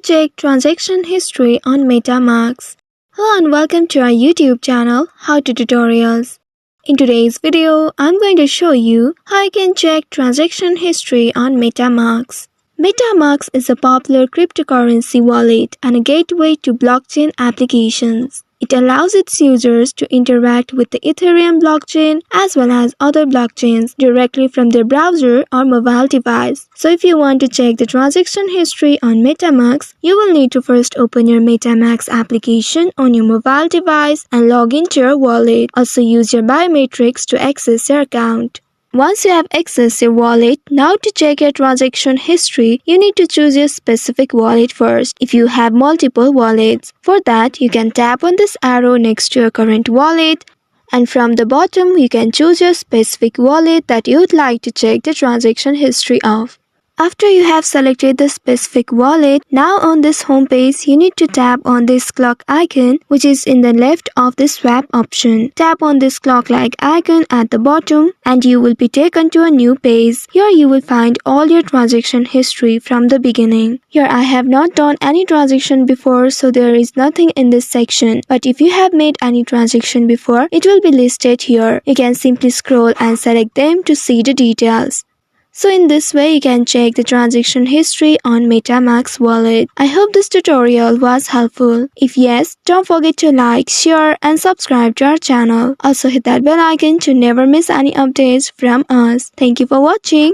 check transaction history on MetaMask. Hello and welcome to our YouTube channel, How to Tutorials. In today's video, I'm going to show you how you can check transaction history on MetaMask. MetaMask is a popular cryptocurrency wallet and a gateway to blockchain applications. It allows its users to interact with the Ethereum blockchain as well as other blockchains directly from their browser or mobile device. So if you want to check the transaction history on MetaMask, you will need to first open your MetaMask application on your mobile device and log into your wallet. Also use your biometrics to access your account. Once you have accessed your wallet, now to check your transaction history, you need to choose your specific wallet first if you have multiple wallets. For that, you can tap on this arrow next to your current wallet, and from the bottom, you can choose your specific wallet that you would like to check the transaction history of. After you have selected the specific wallet, now on this home page, you need to tap on this clock icon which is in the left of the swap option. Tap on this clock-like icon at the bottom and you will be taken to a new page. Here you will find all your transaction history from the beginning. Here I have not done any transaction before, so there is nothing in this section. But if you have made any transaction before, it will be listed here. You can simply scroll and select them to see the details. So in this way, you can check the transaction history on MetaMask wallet. I hope this tutorial was helpful. If yes, don't forget to like, share and subscribe to our channel. Also hit that bell icon to never miss any updates from us. Thank you for watching.